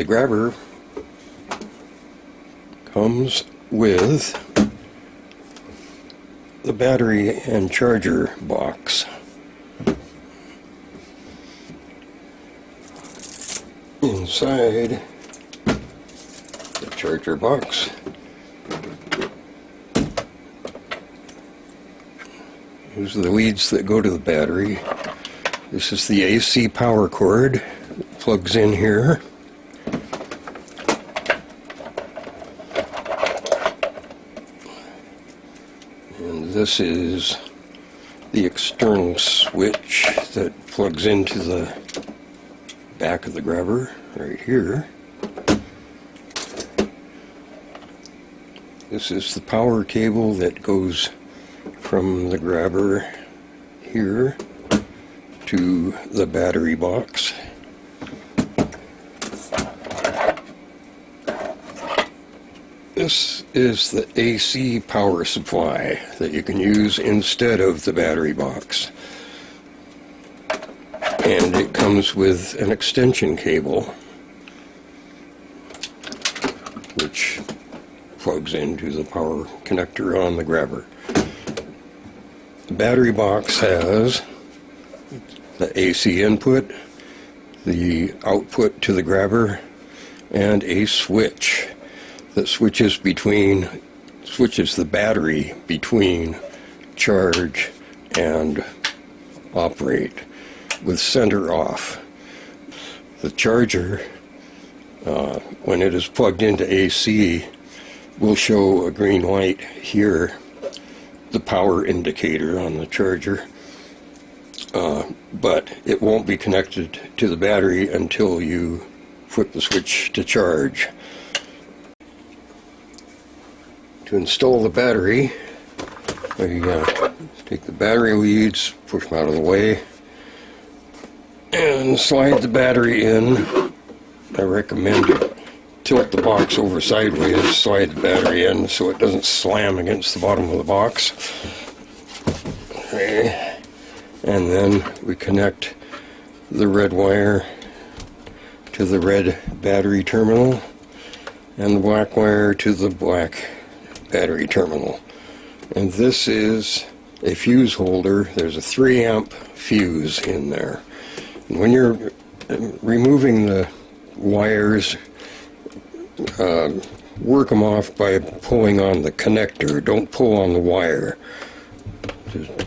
The grabber comes with the battery and charger box. Inside the charger box here's the leads that go to the battery. This is the AC power cord. It plugs in here. And this is the external switch that plugs into the back of the grabber right here. This is the power cable that goes from the grabber here to the battery box. This is the AC power supply that you can use instead of the battery box. And it comes with an extension cable which plugs into the power connector on the grabber. The battery box has the AC input, the output to the grabber, and a switch that switches the battery between charge and operate with center off. The charger, when it is plugged into AC, will show a green light here, the power indicator on the charger, but it won't be connected to the battery until you flip the switch to charge. To install the battery, we take the battery leads, push them out of the way, and slide the battery in. I recommend you tilt the box over sideways, slide the battery in so it doesn't slam against the bottom of the box. Okay. And then we connect the red wire to the red battery terminal and the black wire to the black battery terminal. And this is a fuse holder. There's a 3 amp fuse in there. And when you're removing the wires, work them off by pulling on the connector. Don't pull on the wire.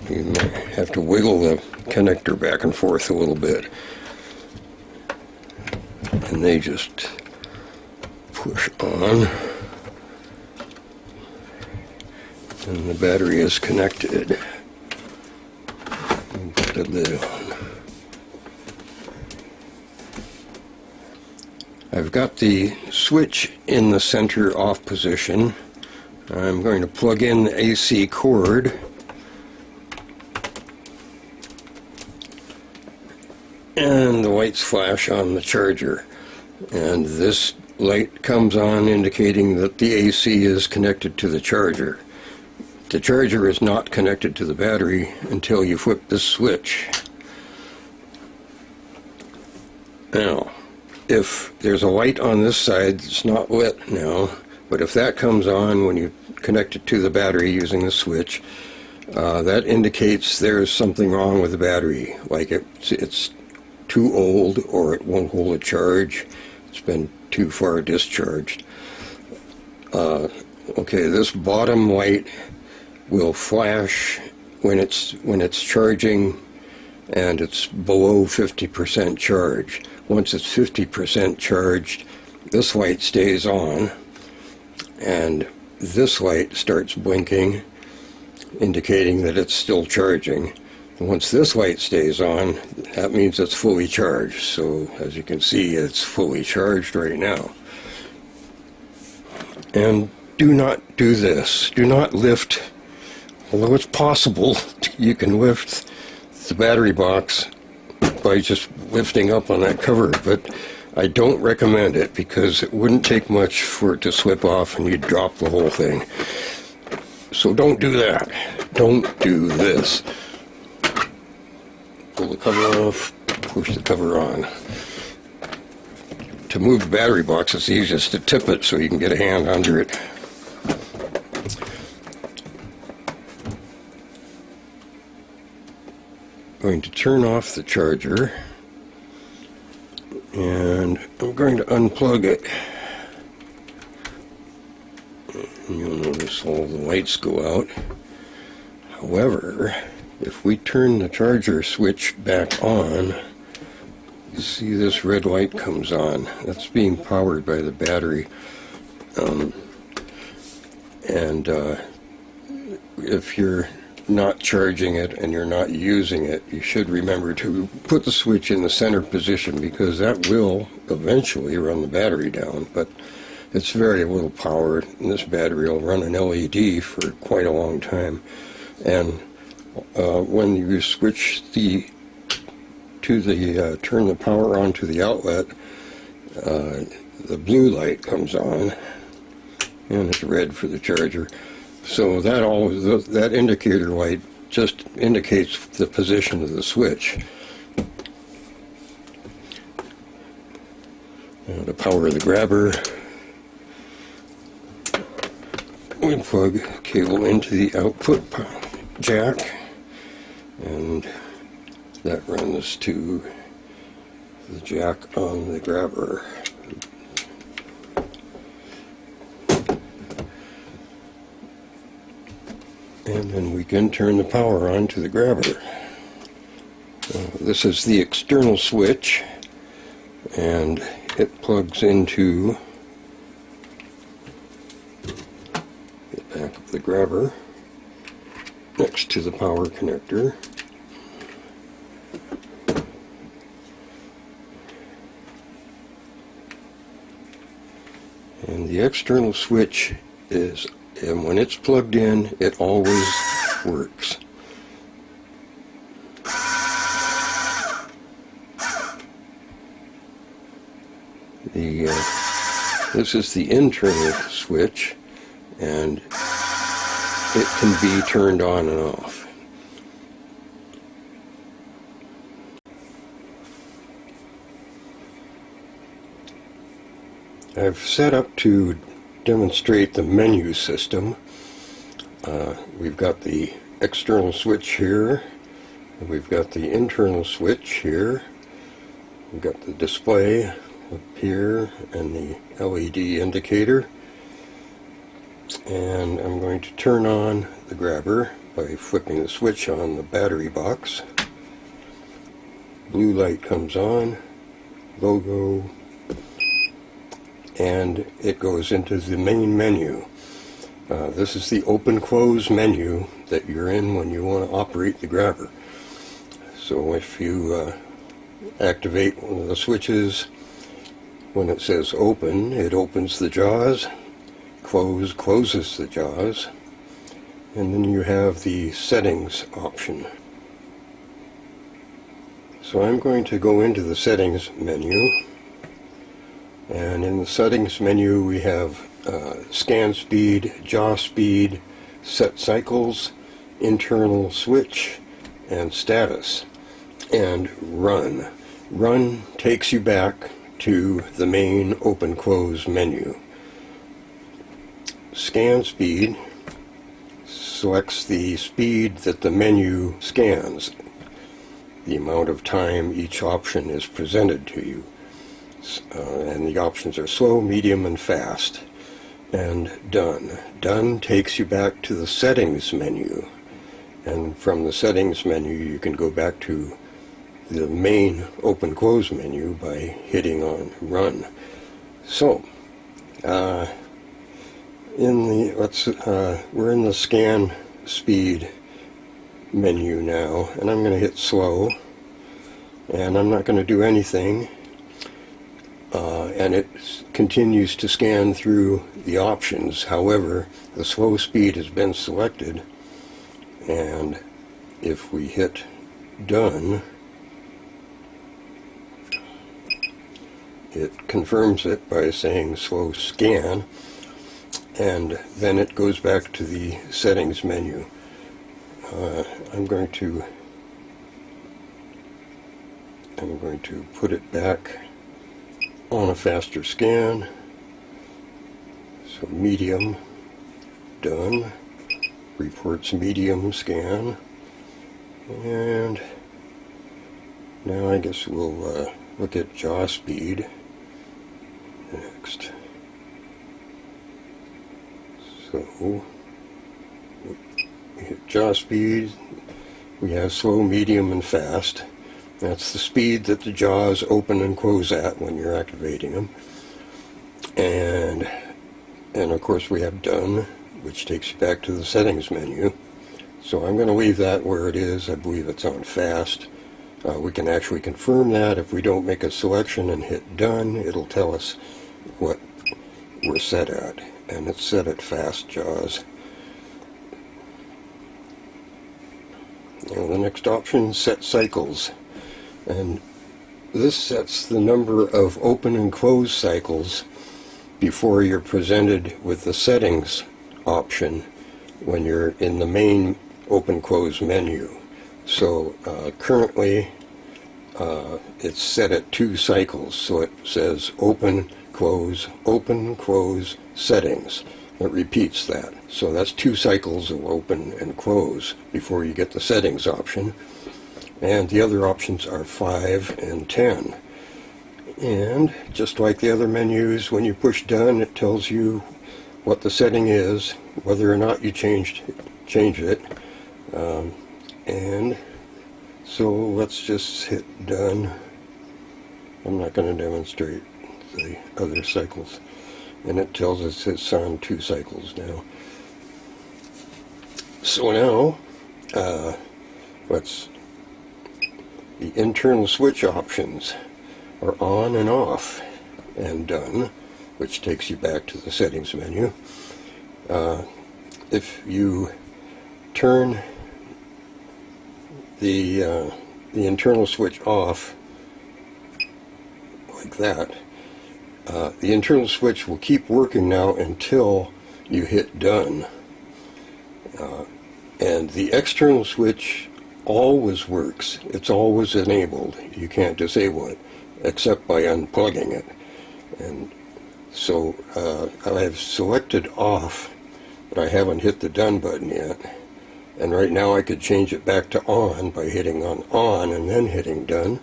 You might have to wiggle the connector back and forth a little bit. And they just push on. And the battery is connected. Put the lid on. I've got the switch in the center off position. I'm going to plug in the AC cord. And the lights flash on the charger. And this light comes on indicating that the AC is connected to the charger. The charger is not connected to the battery until you flip the switch. Now, if there's a light on this side that's not lit now, but if that comes on when you connect it to the battery using the switch, that indicates there's something wrong with the battery, like it's too old or it won't hold a charge, it's been too far discharged. Okay, this bottom light will flash when it's charging and it's below 50% charge. Once it's 50% charged, this light stays on and this light starts blinking, indicating that it's still charging. And once this light stays on, that means it's fully charged. So as you can see, it's fully charged right now. And do not do this. Do not lift, although it's possible, you can lift the battery box by just lifting up on that cover, but I don't recommend it because it wouldn't take much for it to slip off and you'd drop the whole thing. So don't do that. Don't do this. Pull the cover off, push the cover on. To move the battery box, it's easiest to tip it so you can get a hand under it. Going to turn off the charger, and I'm going to unplug it. And you'll notice all the lights go out. However, if we turn the charger switch back on, you see this red light comes on. That's being powered by the battery. If you're not charging it and you're not using it, you should remember to put the switch in the center position, because that will eventually run the battery down. But it's very little power, and this battery will run an LED for quite a long time. And when you switch turn the power on to the outlet, the blue light comes on, and it's red for the charger. So that indicator light just indicates the position of the switch. Now to power the grabber, we plug cable into the output jack, and that runs to the jack on the grabber. And then we can turn the power on to the grabber. This is the external switch, and it plugs into the back of the grabber next to the power connector. And the external switch is, and when it's plugged in, it always works. This is the internal switch, and it can be turned on and off. I've set up to demonstrate the menu system. We've got the external switch here, and we've got the internal switch here. We've got the display up here and the LED indicator. And I'm going to turn on the grabber by flipping the switch on the battery box. Blue light comes on, logo, and it goes into the main menu. This is the open-close menu that you're in when you want to operate the grabber. So if you activate one of the switches, when it says open, it opens the jaws, close closes the jaws, and then you have the settings option. So I'm going to go into the settings menu. And in the settings menu we have scan speed, jaw speed, set cycles, internal switch, and status, and run. Run takes you back to the main open-close menu. Scan speed selects the speed that the menu scans, the amount of time each option is presented to you. And the options are slow, medium, and fast. And done. Done takes you back to the settings menu. And from the settings menu you can go back to the main open-close menu by hitting on run. So, we're in the scan speed menu now, and I'm going to hit slow, and I'm not going to do anything. And it continues to scan through the options. However, the slow speed has been selected, and if we hit done, it confirms it by saying slow scan, and then it goes back to the settings menu. I'm going to put it back on a faster scan. So medium, done. Reports medium scan. And now I guess we'll look at jaw speed next. So we hit jaw speed. We have slow, medium, and fast. That's the speed that the jaws open and close at when you're activating them. And of course we have done, which takes you back to the settings menu. So I'm going to leave that where it is. I believe it's on fast. We can actually confirm that. If we don't make a selection and hit done, it'll tell us what we're set at. And it's set at fast jaws. Now the next option, set cycles. And this sets the number of open and close cycles before you're presented with the settings option when you're in the main open close menu. So currently it's set at 2 cycles, so it says open close settings. It repeats that. So that's 2 cycles of open and close before you get the settings option. And the other options are 5 and 10. And just like the other menus, when you push done, it tells you what the setting is, whether or not you change it. And so let's just hit done. I'm not going to demonstrate the other cycles. And it tells us it's on 2 cycles now. So now, the internal switch options are on and off and done, which takes you back to the settings menu. If you turn the internal switch off like that, the internal switch will keep working now until you hit done. And the external switch always works. It's always enabled. You can't disable it except by unplugging it. And so I have selected off, but I haven't hit the done button yet. And right now I could change it back to on by hitting on and then hitting done.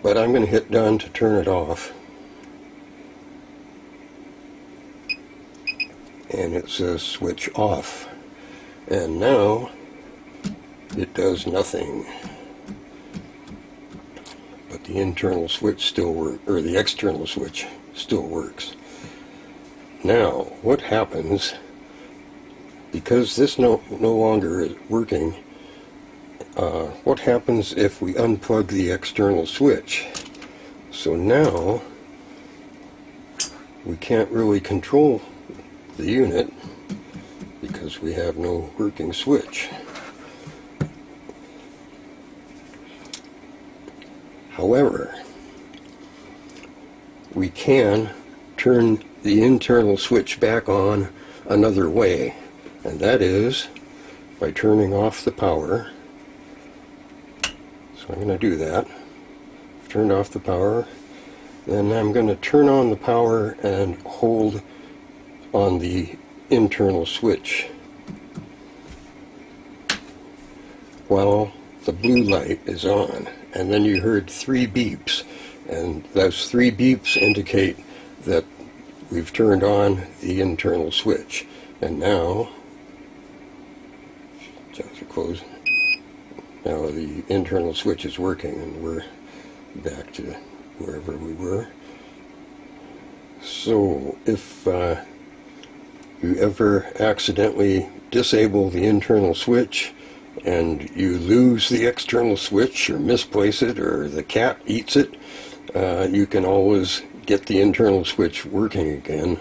But I'm going to hit done to turn it off. And it says switch off. And now it does nothing. But the internal switch still works, or the external switch still works. Now, what happens, because this no longer is working, what happens if we unplug the external switch? So now we can't really control the unit because we have no working switch. However, we can turn the internal switch back on another way, and that is by turning off the power. So I'm going to do that. I've turned off the power. Then I'm going to turn on the power and hold on the internal switch while the blue light is on. And then you heard 3 beeps, and those 3 beeps indicate that we've turned on the internal switch. And now, jaws are closed. Now the internal switch is working, and we're back to wherever we were. So if you ever accidentally disable the internal switch and you lose the external switch or misplace it or the cat eats it, you can always get the internal switch working again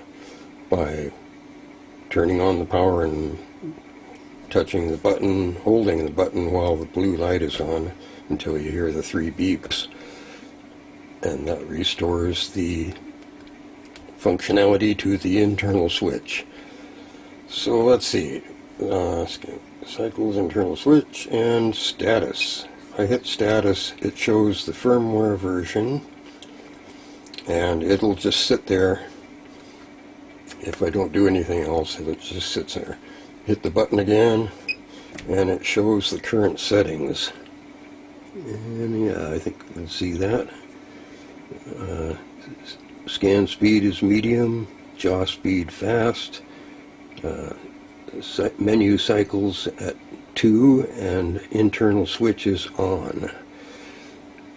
by turning on the power and touching the button, holding the button while the blue light is on until you hear the 3 beeps. And that restores the functionality to the internal switch. So let's see. Cycles, internal switch, and status. If I hit status, it shows the firmware version. and it'll just sit there. If I don't do anything else, it just sits there. Hit the button again, and it shows the current settings. And yeah, I think you can see that. Scan speed is medium, jaw speed fast, menu cycles at 2, and internal switch is on.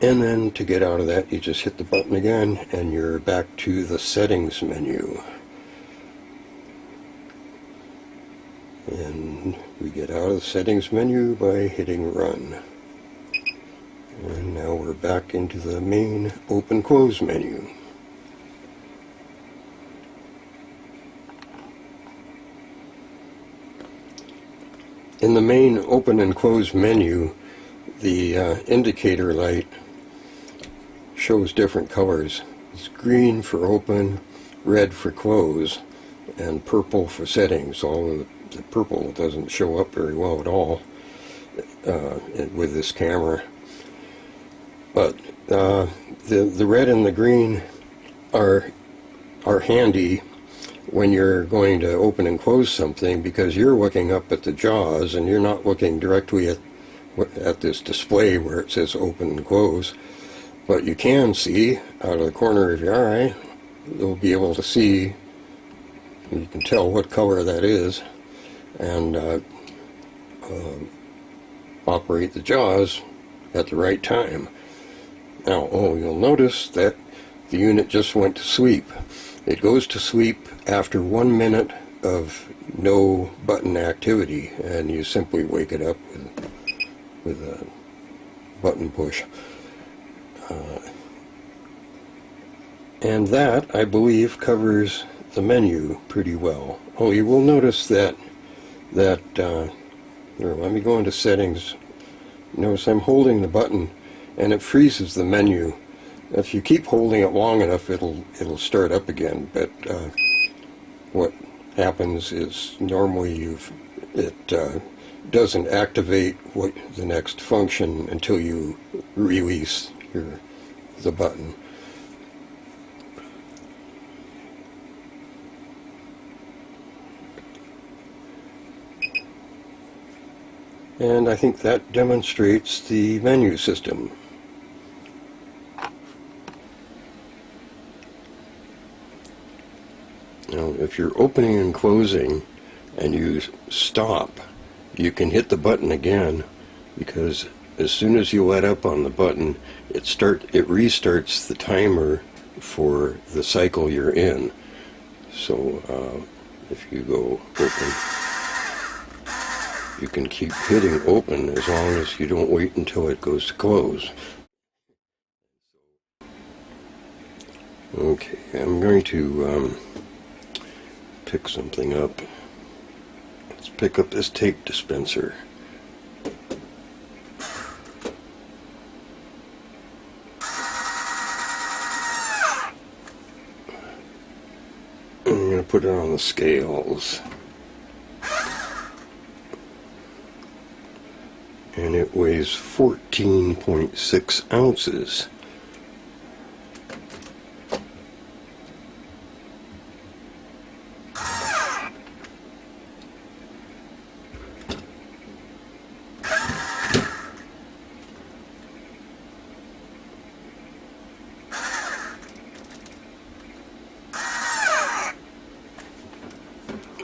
And then to get out of that, you just hit the button again, and you're back to the settings menu. And we get out of the settings menu by hitting run. And now we're back into the main open close menu. In the main open and close menu, the indicator light shows different colors. It's green for open, red for close, and purple for settings. Although the purple doesn't show up very well at all with this camera. But the red and the green are handy when you're going to open and close something, because you're looking up at the jaws and you're not looking directly at this display where it says open and close. But you can see out of the corner of your eye, you'll be able to see, you can tell what color that is, and operate the jaws at the right time. Now, you'll notice that the unit just went to sleep. It goes to sleep after 1 minute of no button activity, and you simply wake it up with a button push. And that, I believe, covers the menu pretty well. Oh, you will notice that here, let me go into settings. Notice I'm holding the button, and it freezes the menu. If you keep holding it long enough, it'll start up again. But what happens is normally it doesn't activate the next function until you release the button. And I think that demonstrates the menu system. Now, if you're opening and closing and you stop, you can hit the button again, because as soon as you let up on the button, it restarts the timer for the cycle you're in. So if you go open, you can keep hitting open as long as you don't wait until it goes to close. Okay, I'm going to pick something up. Let's pick up this tape dispenser. I'm going to put it on the scales. And it weighs 14.6 ounces.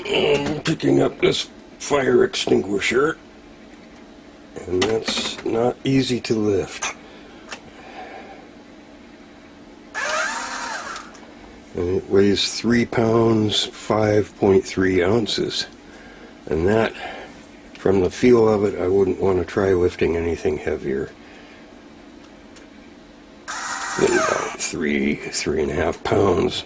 I'm picking up this fire extinguisher, and that's not easy to lift. And it weighs 3 pounds, 5.3 ounces. And that, from the feel of it, I wouldn't want to try lifting anything heavier than about 3.5 pounds.